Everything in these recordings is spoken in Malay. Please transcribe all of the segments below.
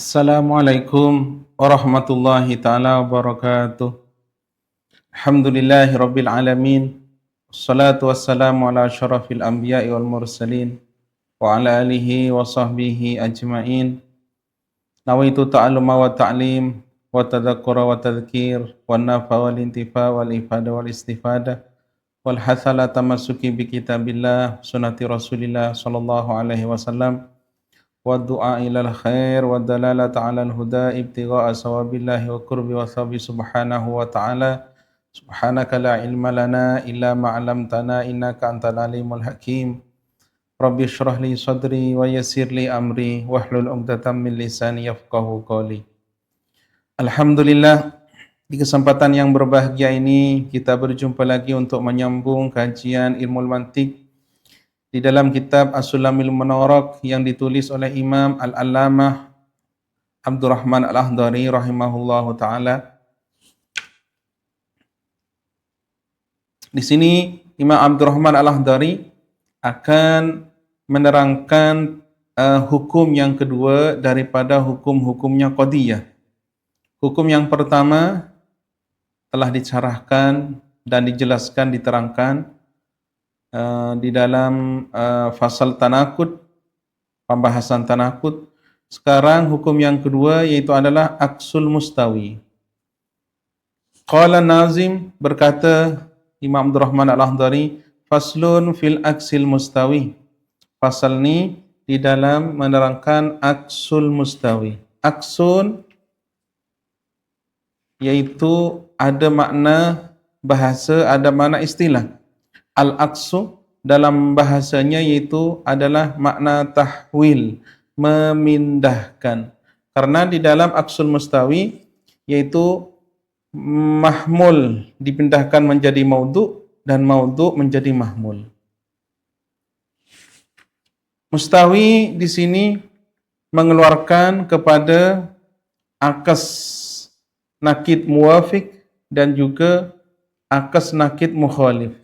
Assalamualaikum warahmatullahi taala wabarakatuh. Alhamdulillahi rabbil alamin. Wassalatu wassalamu ala asyrafil anbiya'i wal mursalin wa ala alihi wa sahbihi ajma'in. Nawaitu ta'alluma wa ta'lim wa tadhakkura wa tadhkir wa nafa wal intifa wal ifada wal istifada wal hathala tamassuki bi kitabillah sunnati Rasulillah sallallahu alaihi wasallam wa du'a ilal khair wa dalalata 'alal huda ibtigha'a sawabillahi wa qurbi wa thawabi subhanahu wa ta'ala. Subhanaka la ilma lana illa ma 'allamtana innaka antal alimul hakim. Rabbi shrah li sadri wa yassir li amri wahlul 'uqdatam min lisani yafqahu qawli. Alhamdulillah, di kesempatan yang berbahagia ini kita berjumpa lagi untuk menyambung kajian ilmu mantiq di dalam kitab As-Sulamil Munawwarah yang ditulis oleh Imam Al-Allamah Abdurrahman Al-Akhdari rahimahullahu taala. Di sini Imam Abdurrahman Al-Akhdari akan menerangkan hukum yang kedua daripada hukum-hukumnya qadiyah. Hukum yang pertama telah dicarahkan dan dijelaskan, diterangkan di dalam fasal tanakud, pembahasan tanakud. Sekarang hukum yang kedua yaitu adalah aksul mustawi. Qala Nazim, berkata Imam Abdurrahman Al-Akhdari, faslun fil aksil mustawi. Fasal ni di dalam menerangkan aksul mustawi. Aksun yaitu ada makna bahasa, ada makna istilah. Al-aqsu dalam bahasanya yaitu adalah makna tahwil, memindahkan. Karena di dalam aksul mustawi yaitu mahmul dipindahkan menjadi maudhu dan maudhu menjadi mahmul. Mustawi di sini mengeluarkan kepada akas nakid muwafiq dan juga akas nakid mukhalif.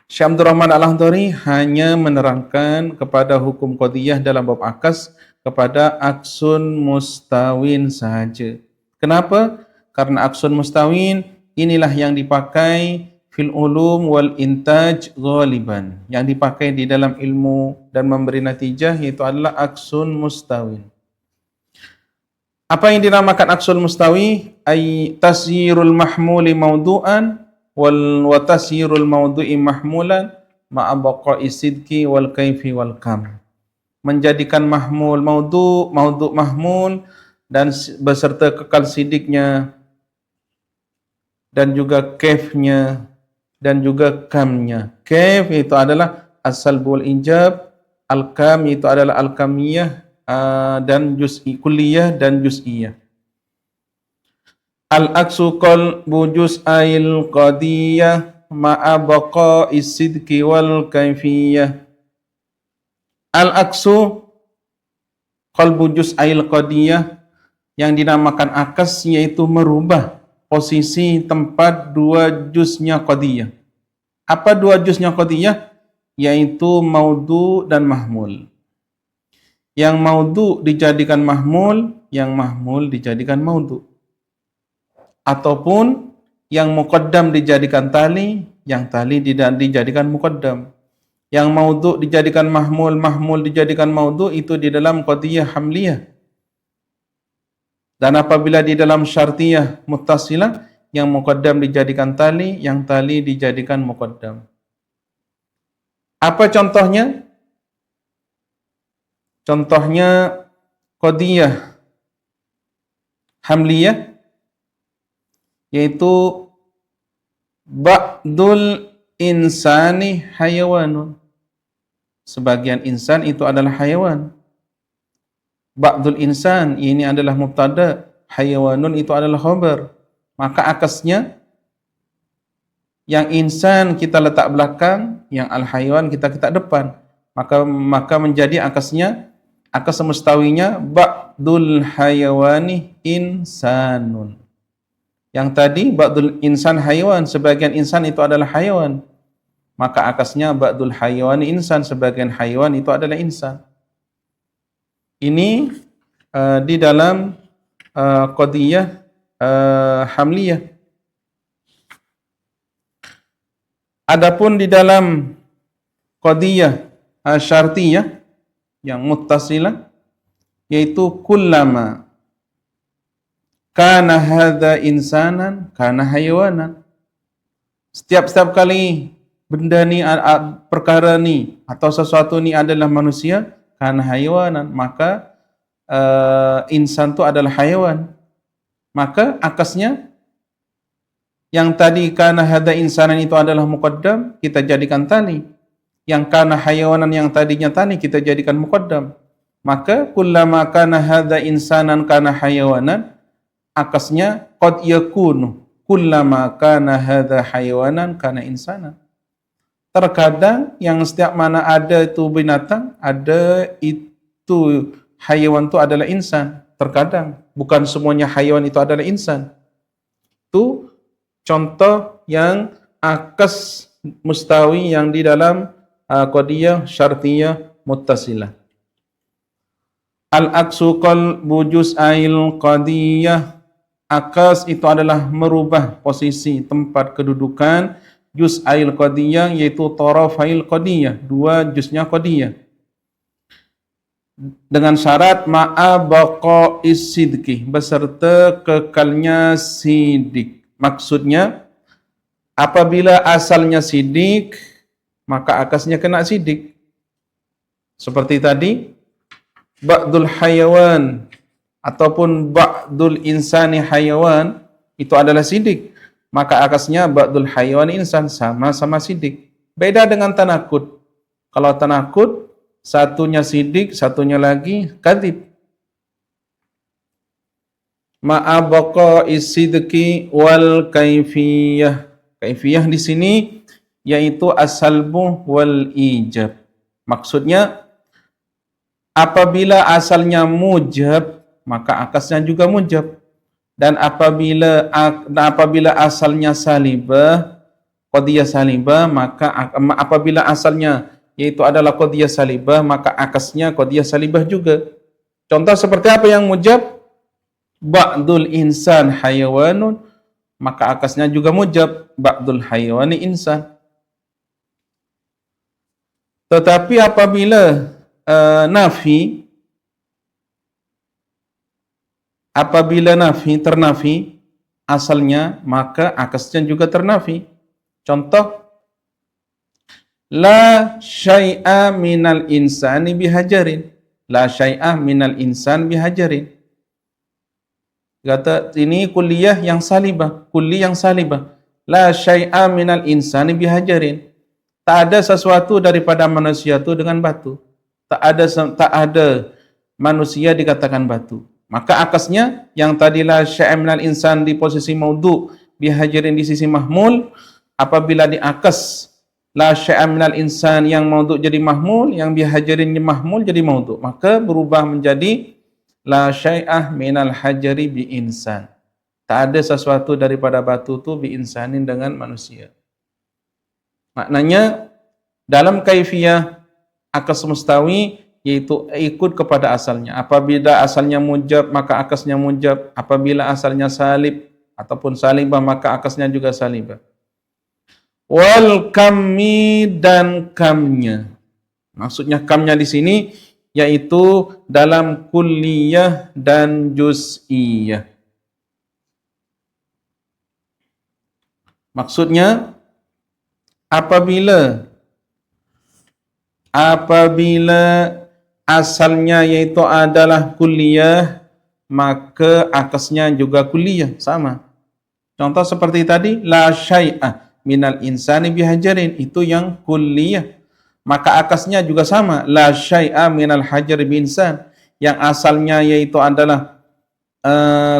Syekh Abdurrahman Al-Akhdari hanya menerangkan kepada hukum qadiyah dalam bab akas kepada aksun mustawin sahaja. Kenapa? Karena aksun mustawin inilah yang dipakai fil ulum wal intaj ghaliban. Yang dipakai di dalam ilmu dan memberi natijah yaitu adalah aksun mustawin. Apa yang dinamakan aksun mustawi? Ay tasyirul mahmuli mawdu'an wa tasyirul mawdu'i mahmulan ma'a baqa'i sidqi wal kaifi wal kam. Menjadikan mahmul maudhu, maudhu mahmul dan beserta kekal sidiknya dan juga kaifnya dan juga kamnya. Kaif itu adalah as-salbu wal ijab, al-kam itu adalah al-kamiyah dan juz'i, kulliyah dan juz'iyah. Al-aksu qalbu juz'ail qadiyah ma'a baqa'is sidqi wal kaifiyah. Al-aksu qalbu juz'ail qadiyah, yang dinamakan akas yaitu merubah posisi tempat dua juznya qadiyah. Apa dua juznya qadiyah? Yaitu maudhu dan mahmul. Yang maudhu dijadikan mahmul, yang mahmul dijadikan maudhu. Ataupun yang muqaddam dijadikan tali, yang tali dijadikan muqaddam. Yang maudhu dijadikan mahmul, mahmul dijadikan maudhu, itu di dalam qadiyah hamliyah. Dan apabila di dalam syartiyah muttasilah, yang muqaddam dijadikan tali, yang tali dijadikan muqaddam. Apa contohnya? Contohnya qadiyah hamliyah yaitu ba'dul insani hayawanun. Sebagian insan itu adalah hayawan. Ba'dul insan ini adalah mubtada, hayawanun itu adalah khabar. Maka akasnya yang insan kita letak belakang, yang al-hayawan kita letak depan. Maka menjadi akasnya, akas mustawinya ba'dul hayawani insanun. Yang tadi ba'dul insan hayawan, sebagian insan itu adalah hayawan. Maka akasnya ba'dul hayawani insan, sebagian hayawan itu adalah insan. Ini di dalam qadiyah hamliyah. Adapun di dalam qadiyah syartiyah yang muttasilah, yaitu kullama kana hadza insanan kana hayawanan. Setiap kali benda ni, perkara ni atau sesuatu ni adalah manusia, kana hayawanan, maka insan tu adalah hayawan. Maka akasnya yang tadi kana hadza insanan itu adalah muqaddam, kita jadikan tali. Yang kana hayawanan yang tadinya tani kita jadikan muqaddam. Maka kullama kana hadza insanan kana hayawanan, akasnya qad yakunu kullama kana hadza hayawanan kana insanan. Terkadang yang setiap mana ada itu binatang, ada itu hayawan itu adalah insan. Terkadang bukan semuanya hayawan itu adalah insan. Itu contoh yang akas mustawi yang di dalam qadiyah syartiyah muttasilah. Al-aksu qalbu juz'ail qadiyah, akas itu adalah merubah posisi tempat kedudukan juz'ail qadiyah, yaitu tarafail qadiyah, dua juznya qadiyah, dengan syarat ma'a baqa'is sidqi, beserta kekalnya sidik. Maksudnya apabila asalnya sidik, maka akasnya kena sidik. Seperti tadi, ba'dul hayawan ataupun ba'dul insani hayawan itu adalah sidik, maka akasnya ba'dul hayawan insan, sama-sama sidik. Beda dengan tanakut. Kalau tanakut, satunya sidik, satunya lagi kadzib. Ma'a baqa'is sidqi wal kaifiyah. Kaifiyah di sini yaitu as-salbu wal ijab. Maksudnya apabila asalnya mujab, maka akasnya juga mujab. Dan apabila asalnya salibah, qadiyah salibah, maka apabila asalnya yaitu adalah qadiyah salibah, maka akasnya qadiyah salibah juga. Contoh seperti apa yang mujab? Ba'dul insan hayawanun, maka akasnya juga mujab, ba'dul hayawani insan. Tetapi apabila nafi, ternafi asalnya, maka akasnya juga ternafi. Contoh, la syai'a minal insani bihajarin. La syai'a minal insan bihajarin. Kata ini kulliyah yang salibah, kulli yang salibah. La syai'a minal insani bihajarin. Tak ada sesuatu daripada manusia itu dengan batu. Tak ada manusia dikatakan batu. Maka akasnya yang tadi la syai'a minal insan di posisi maudhu, bihajarin di sisi mahmul, apabila diakas la syai'a minal insan yang maudhu jadi mahmul, yang bihajarin mahmul jadi maudhu, maka berubah menjadi la syai'ah minal hajari bi insan. Tak ada sesuatu daripada batu tu bi insanin dengan manusia. Maknanya dalam kaifiyah akas mustawi yaitu ikut kepada asalnya. Apabila asalnya mujab, maka akasnya mujab. Apabila asalnya salib ataupun salibah, maka akasnya juga salibah. Wal kammi, dan kamnya. Maksudnya kamnya di sini yaitu dalam kulliyah dan juz'iyah. Maksudnya apabila asalnya yaitu adalah kulliyah, maka akasnya juga kulliyah, sama. Contoh seperti tadi, la syai'ah minal insani bihajarin, itu yang kulliyah. Maka akasnya juga sama, la syai'a minal hajar bi insan, yang asalnya yaitu adalah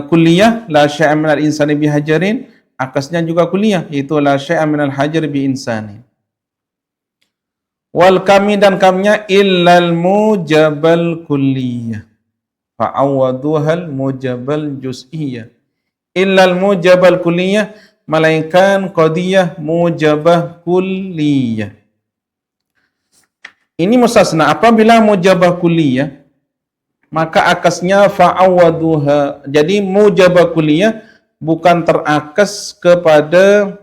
kulliyah, la syai'a minal insani bihajarin, akasnya juga kulliyah, yaitu la syai'a minal hajar bi insani. Wal kami, dan kamnya illal mujabal kulliyah fa'awaduhal mujabal juz'iyah. Illal mujabal kulliyah, melainkan qadiyah mujabah kulliyah. Ini mustasna. Apabila mujabah kulliyah, maka akasnya fa'awaduha. Jadi mujabah kulliyah bukan terakas kepada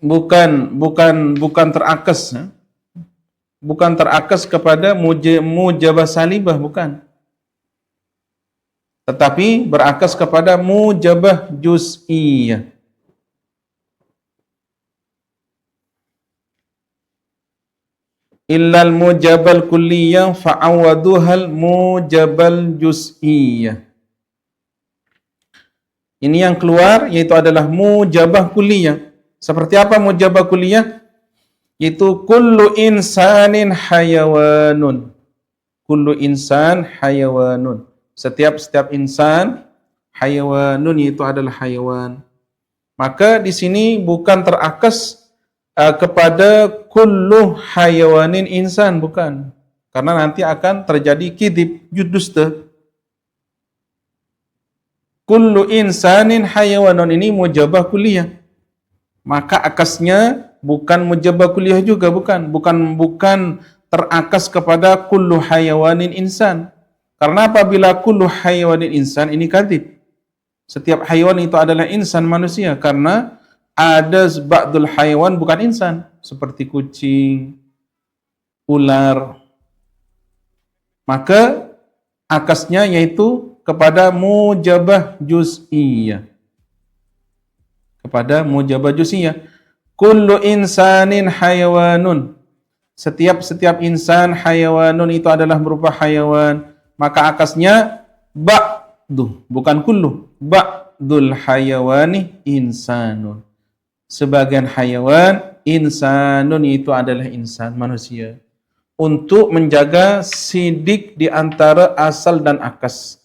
bukan terakas, bukan terakas kepada mujabah salibah, bukan, tetapi berakas kepada mujabah juz'iyah. Illal mujabal kulliyah fa'awaduhal mujabal juz'iyah. Ini yang keluar yaitu adalah mujabah kulliyah. Seperti apa mujabah kulliyah? Yaitu kullu insanin hayawanun. Kullu insan hayawanun. Setiap insan hayawanun, yaitu adalah hayawan. Maka di sini bukan terakas kepada kullu hayawanin insan, bukan. Karena nanti akan terjadi kidib, judusta. Kullu insanin hayawanun ini mujabah kulliyah. Maka akasnya bukan mujabah kulliyah juga, bukan terakas kepada kullu hayawanin insan. Karena apabila kullu hayawanin insan ini kadhib. Setiap hayawan itu adalah insan, manusia, karena ada ba'dul hayawan bukan insan, seperti kucing, ular. Maka akasnya yaitu kepada mujabah juz'iyah. Kepada mujabah juz'iyah. Kullu insanin hayawanun. Setiap insan hayawanun, itu adalah berupa hayawan. Maka akasnya ba'du, bukan kullu. Ba'dul hayawani insanun. Sebagian hayawan insanun, itu adalah insan, manusia. Untuk menjaga sidik di antara asal dan akas.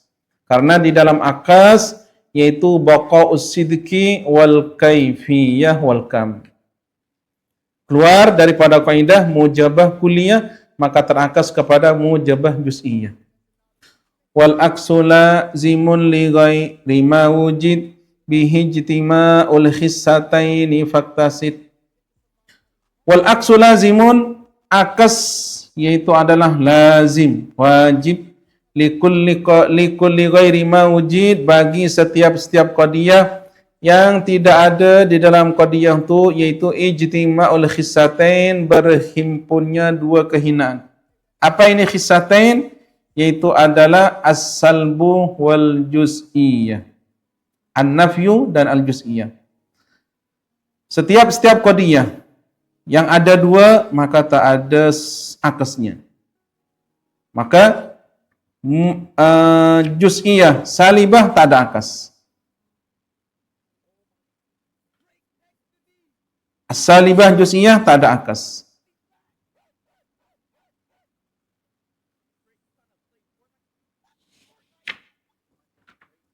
Karena di dalam akas yaitu baqa'us sidqi wal kaifiyah wal kam. Keluar daripada kaidah mujabah kulliyah, maka terakas kepada mujabah juz'iyah. Wal aksu lazimun li ghairi ma wujid bihi ijtima'ul khissataini faktasid. Wal aksu lazimun, akas yaitu adalah lazim, wajib, likulli ghairi ma wujid, bagi setiap qadiyah yang tidak ada di dalam qadiyah itu, yaitu ijtima'ul khissatain, berhimpunnya dua kehinaan. Apa ini khissatain? Yaitu adalah as-salbu wal juz'iyah, an-nafyu dan al-juz'iyah. Setiap qadiyah yang ada dua, maka tak ada akasnya. Maka juz'iyah salibah tak ada akas. As-salibah juz'iyah tak ada akas.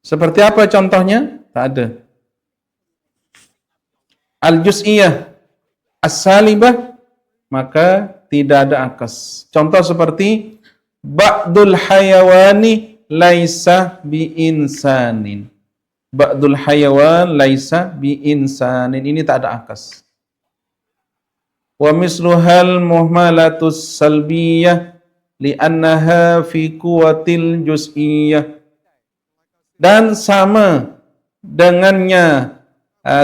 Seperti apa contohnya? Tak ada. Al-juz'iyah as-salibah, maka tidak ada akas. Contoh seperti ba'dul hayawani laisa bi insanin. Ba'dul hayawan laisa bi insanin, ini tak ada akas. Wa misluhal muhmalatus salbiyah li'annaha fi quwwatil juz'iyah. Dan sama dengannya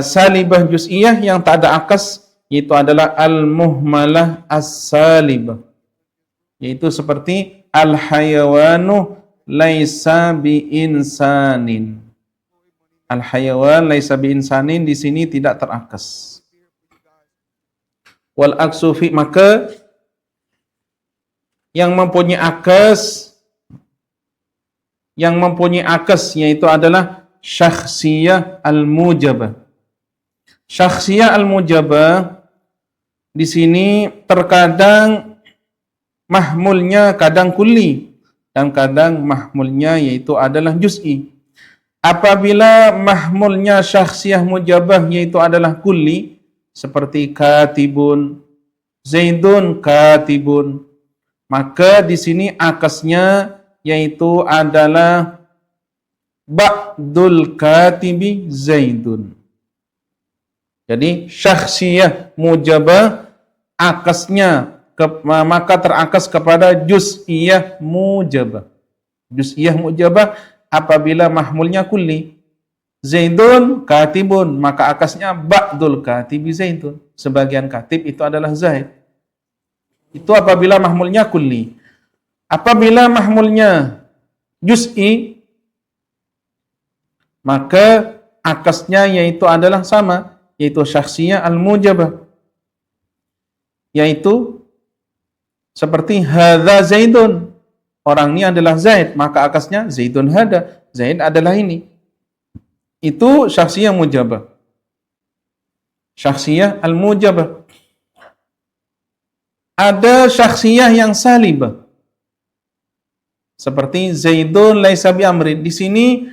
salibah juz'iyah yang tak ada akas, yaitu adalah al-muhmalah as-salibah, yaitu seperti al-hayawanu laisa bi insanin. Al-hayawan laisa bi insanin di sini tidak terakas. Wal aksu fi, maka yang mempunyai akas yaitu adalah syakhsiyah al-mujabah. Syakhsiyah al-mujabah di sini terkadang mahmulnya kadang kulli dan kadang mahmulnya yaitu adalah juz'i. Apabila mahmulnya syakhsiyah mujabah yaitu adalah kulli, seperti katibun, zaidun katibun, maka di sini akasnya yaitu adalah ba'dul katibi zaidun. Jadi syakhsiyah mujabah akasnya maka terakas kepada juz'iyah mujabah. Juz'iyah mujabah apabila mahmulnya kulli. Zaidun katibun, maka akasnya ba'dul katibi Zaidun. Sebagian katib itu adalah Zaid. Itu apabila mahmulnya kulli. Apabila mahmulnya juz'i, maka akasnya yaitu adalah sama, yaitu syakhsiyah al-mujabah. Yaitu seperti hadza Zaidun. Orang ini adalah Zaid, maka akasnya Zaidun hada. Zaid adalah ini. Itu syakhsiyah mujabah. Syakhsiyah al-mujabah. Ada syakhsiyah yang salibah. Seperti Zaidun laisa bi amrin. Di sini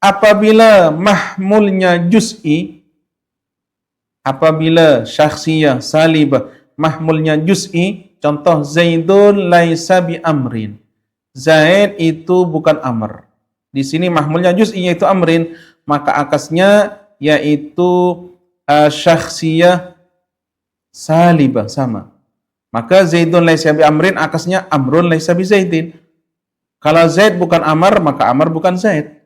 apabila mahmulnya juz'i, apabila syakhsiyah salibah mahmulnya juz'i, contoh Zaidun laisa bi amrin. Zaid itu bukan amr. Di sini mahmulnya juz'i yaitu amrin, maka akasnya yaitu syakhsiyah salibah sama. Maka Zaidun laisa bi amrin akasnya amrun laisa bi Zaidin. Kalau Zaid bukan amr, maka amr bukan Zaid.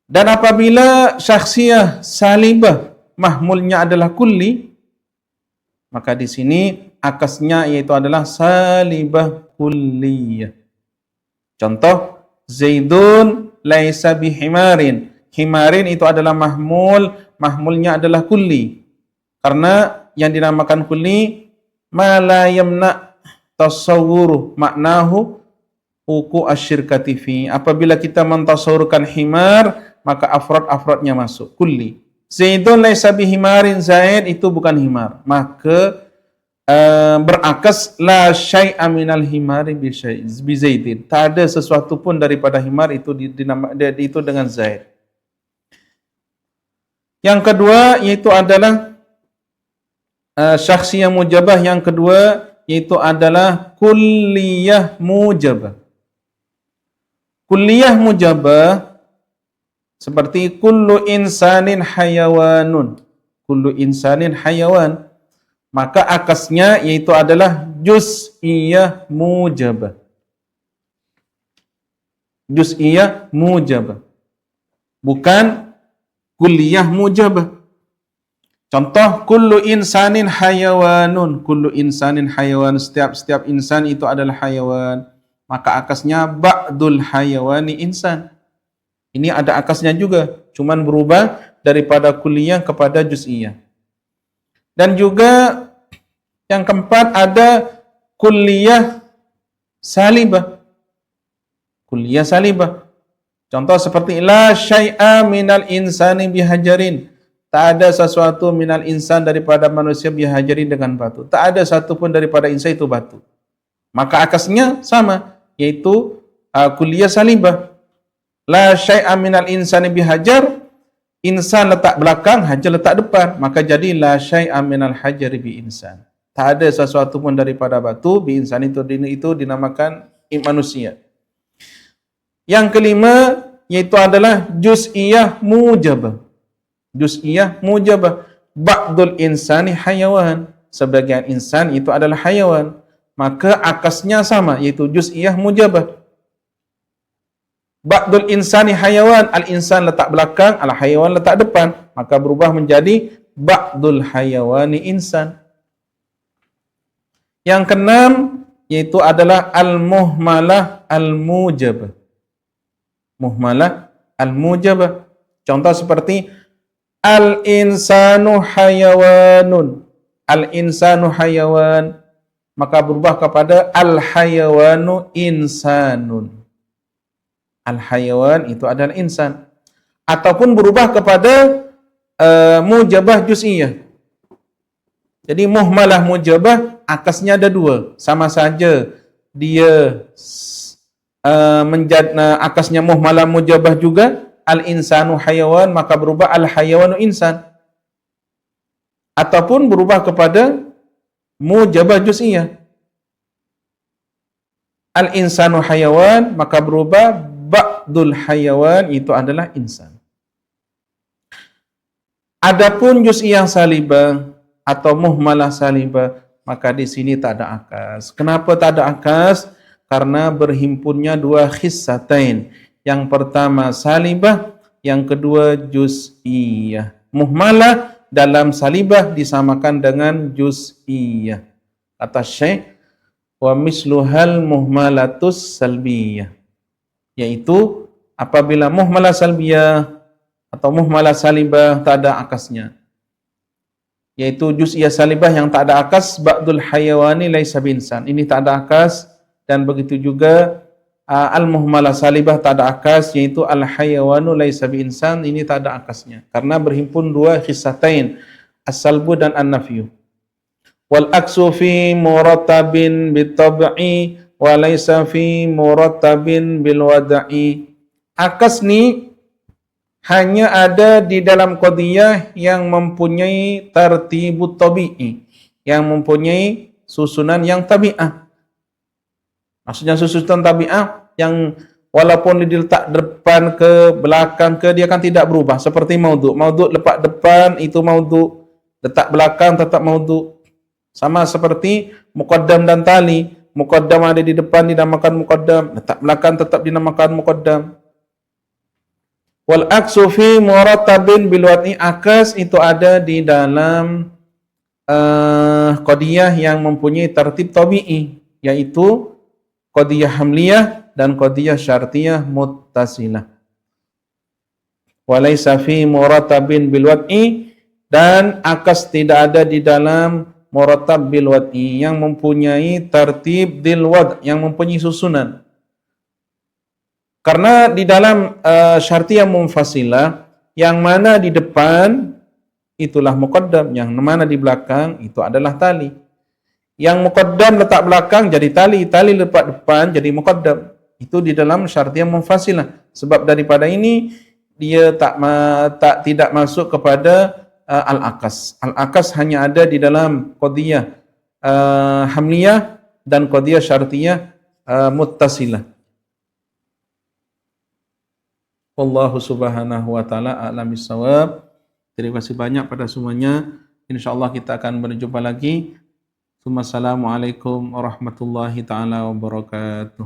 Dan apabila syakhsiyah salibah mahmulnya adalah kulli, maka di sini akasnya yaitu adalah salibah kulliyah. Contoh Zaidun laisa bihimarin. Himarin itu adalah mahmulnya adalah kulli. Karena yang dinamakan kulli ma la yamna tasawwuru maknahu uku asyirkati fi. Apabila kita mentasawurkan himar, maka afrad-afradnya masuk kulli. Zaidun laisa bihimarin, Zaid itu bukan himar, maka berakas la syai'a minal himari bi Zaidin. Tak ada sesuatu pun daripada himar itu itu dengan Zaid. Yang kedua yaitu adalah syakhsiyah mujabah. Yang kedua yaitu adalah kulliyah mujabah. Kulliyah mujabah seperti kullu insanin hayawanun. Kullu insanin hayawan. Maka akasnya yaitu adalah juz'iyah mujabah. Juz'iyah mujabah. Bukan kulliyah mujabah. Contoh kullu insanin hayawanun. Kullu insanin hayawan. Setiap insan itu adalah hayawan. Maka akasnya ba'dul hayawani insan. Ini ada akasnya juga, cuman berubah daripada kulliyah kepada juz'iyah. Dan juga yang keempat ada kulliyah salibah. Kulliyah salibah. Contoh seperti la syai'a minal insani bihajarin. Tak ada sesuatu minal insan daripada manusia bihajarin dengan batu. Tak ada satu pun daripada insan itu batu. Maka akasnya sama, yaitu kulliyah salibah. La syai'a minal insani bihajar, insan letak belakang, hajar letak depan, maka jadi la syai'a minal hajari bi insan. Tak ada sesuatu pun daripada batu, bi insan itu dinamakan manusia. Yang kelima yaitu adalah juz'iyah mujabah. Juz'iyah mujabah. Ba'dul insani hayawan. Sebagian insan itu adalah hayawan. Maka akasnya sama, yaitu juz'iyah mujabah. Ba'dul insani hayawan, al-insan letak belakang, al-hayawan letak depan, maka berubah menjadi ba'dul hayawani insan. Yang keenam yaitu adalah al-muhmalah al-mujabah. Muhmalah al-mujabah. Contoh seperti al-insanu hayawanun. Al-insanu hayawan, maka berubah kepada al-hayawanu insanun. Al-hayawan itu adalah insan. Ataupun berubah kepada mujabah juz'iyah. Jadi muhmalah mujabah akasnya ada dua. Sama saja dia akasnya muhmalah mujabah juga. Al-insanu hayawan, maka berubah al-hayawanu insan. Ataupun berubah kepada mujabah juz'iyah. Al-insanu hayawan, maka berubah ba'dul hayawan, itu adalah insan. Adapun juz'iyah salibah atau muhmalah salibah, maka di sini tak ada akas. Kenapa tak ada akas? Karena berhimpunnya dua khissatain. Yang pertama salibah, yang kedua juz'iyah. Muhmalah dalam salibah disamakan dengan juz'iyah. Kata Syekh, wa misluhal muhmalatus salbiyah. Yaitu apabila muhmalah salbiyah atau muhmalah salibah tak ada akasnya. Yaitu juz'iyah salibah yang tak ada akas, ba'dul hayawani laisa binsan. Ini tak ada akas, dan begitu juga al-muhmalah salibah tak ada akas, yaitu al-hayawanu laisa binsan. Ini tak ada akasnya karena berhimpun dua khissatain, as-salbu dan an-nafyu. Wal aksu fi murattabin bitab'i wa laisa fi murattabin bil wad'i. Akas ni hanya ada di dalam qadiyah yang mempunyai tartibut tabi'i, yang mempunyai susunan yang tabi'ah. Maksudnya susunan tabi'ah yang walaupun diletak depan ke belakang ke, dia kan tidak berubah. Seperti maudhu'. Maudhu' letak depan itu maudhu', letak belakang tetap maudhu'. Sama seperti muqaddam dan tali. Muqaddam ada di depan dinamakan muqaddam, letak belakang tetap dinamakan muqaddam. Wal aksu fi murattabin bil wad'i, akas itu ada di dalam qadiyah yang mempunyai tertib tabi'i, yaitu qadiyah hamliyah dan qadiyah syartiyah muttasilah. Walaysa fi murattabin bil wad'i, dan akas tidak ada di dalam murattab bil wad'i yang mempunyai tertib dil wad', yang mempunyai susunan. Karena di dalam syartiyah munfasilah, yang mana di depan itulah muqaddam, yang mana di belakang itu adalah tali. Yang muqaddam letak belakang jadi tali, tali letak depan jadi muqaddam. Itu di dalam syartiyah munfasilah. Sebab daripada ini dia tidak masuk kepada al-akas. Al-akas hanya ada di dalam qadiyah hamliyah dan qadiyah syartiyah muttasilah. Wallahu subhanahu wa ta'ala a'lam bissawab. Terima kasih banyak pada semuanya. InsyaAllah kita akan berjumpa lagi. Assalamualaikum warahmatullahi ta'ala wabarakatuh.